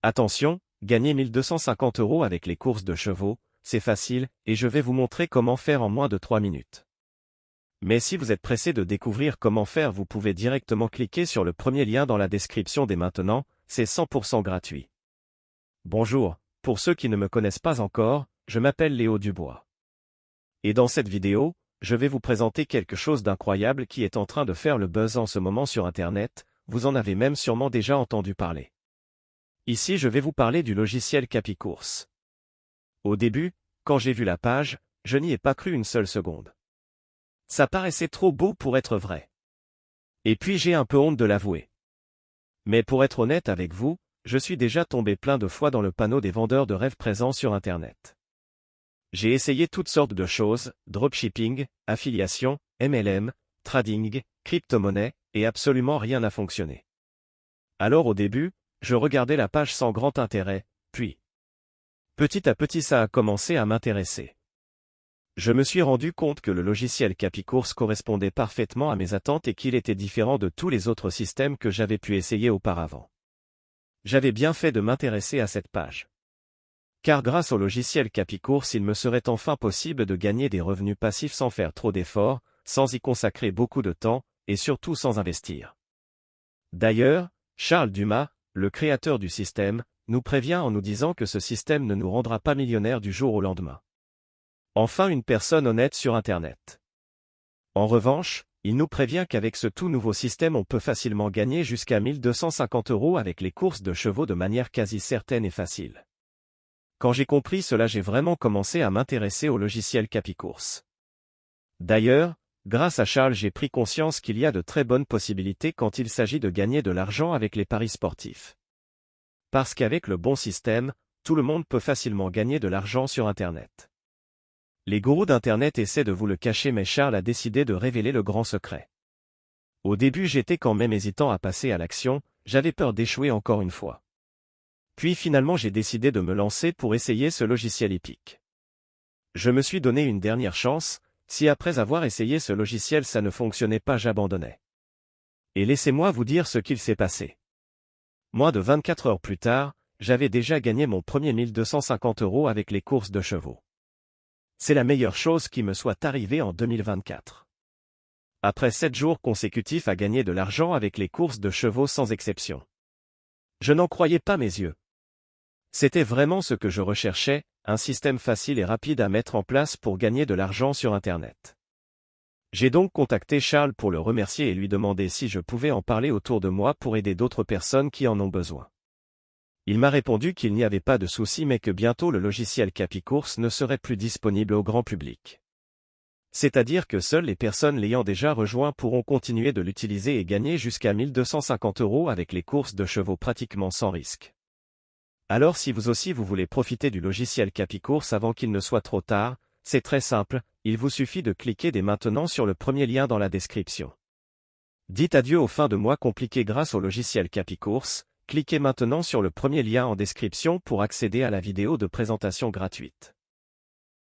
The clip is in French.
Attention, gagner 1250 € avec les courses de chevaux, c'est facile, et je vais vous montrer comment faire en moins de 3 minutes. Mais si vous êtes pressé de découvrir comment faire, vous pouvez directement cliquer sur le premier lien dans la description dès maintenant, c'est 100% gratuit. Bonjour, pour ceux qui ne me connaissent pas encore, je m'appelle Léo Dubois. Et dans cette vidéo, je vais vous présenter quelque chose d'incroyable qui est en train de faire le buzz en ce moment sur Internet, vous en avez même sûrement déjà entendu parler. Ici je vais vous parler du logiciel Capicourse. Au début, quand j'ai vu la page, je n'y ai pas cru une seule seconde. Ça paraissait trop beau pour être vrai. Et puis j'ai un peu honte de l'avouer. Mais pour être honnête avec vous, je suis déjà tombé plein de fois dans le panneau des vendeurs de rêves présents sur Internet. J'ai essayé toutes sortes de choses, dropshipping, affiliation, MLM, trading, crypto-monnaie, et absolument rien n'a fonctionné. Alors au début, je regardais la page sans grand intérêt, puis petit à petit ça a commencé à m'intéresser. Je me suis rendu compte que le logiciel Capicourse correspondait parfaitement à mes attentes et qu'il était différent de tous les autres systèmes que j'avais pu essayer auparavant. J'avais bien fait de m'intéresser à cette page. Car grâce au logiciel Capicourse, il me serait enfin possible de gagner des revenus passifs sans faire trop d'efforts, sans y consacrer beaucoup de temps, et surtout sans investir. D'ailleurs, Charles Dumas, le créateur du système, nous prévient en nous disant que ce système ne nous rendra pas millionnaires du jour au lendemain. Enfin une personne honnête sur Internet. En revanche, il nous prévient qu'avec ce tout nouveau système on peut facilement gagner jusqu'à 1250 € avec les courses de chevaux de manière quasi certaine et facile. Quand j'ai compris cela, j'ai vraiment commencé à m'intéresser au logiciel Capicourse. D'ailleurs, grâce à Charles, j'ai pris conscience qu'il y a de très bonnes possibilités quand il s'agit de gagner de l'argent avec les paris sportifs. Parce qu'avec le bon système, tout le monde peut facilement gagner de l'argent sur Internet. Les gourous d'Internet essaient de vous le cacher, mais Charles a décidé de révéler le grand secret. Au début, j'étais quand même hésitant à passer à l'action, j'avais peur d'échouer encore une fois. Puis finalement j'ai décidé de me lancer pour essayer ce logiciel épique. Je me suis donné une dernière chance, si après avoir essayé ce logiciel ça ne fonctionnait pas, j'abandonnais. Et laissez-moi vous dire ce qu'il s'est passé. Moins de 24 heures plus tard, j'avais déjà gagné mon premier 1250 € avec les courses de chevaux. C'est la meilleure chose qui me soit arrivée en 2024. Après 7 jours consécutifs à gagner de l'argent avec les courses de chevaux sans exception. Je n'en croyais pas mes yeux. C'était vraiment ce que je recherchais, un système facile et rapide à mettre en place pour gagner de l'argent sur Internet. J'ai donc contacté Charles pour le remercier et lui demander si je pouvais en parler autour de moi pour aider d'autres personnes qui en ont besoin. Il m'a répondu qu'il n'y avait pas de souci mais que bientôt le logiciel Capicourse ne serait plus disponible au grand public. C'est-à-dire que seules les personnes l'ayant déjà rejoint pourront continuer de l'utiliser et gagner jusqu'à 1250 € avec les courses de chevaux pratiquement sans risque. Alors si vous aussi vous voulez profiter du logiciel Capicourse avant qu'il ne soit trop tard, c'est très simple, il vous suffit de cliquer dès maintenant sur le premier lien dans la description. Dites adieu aux fins de mois compliquées grâce au logiciel Capicourse, cliquez maintenant sur le premier lien en description pour accéder à la vidéo de présentation gratuite.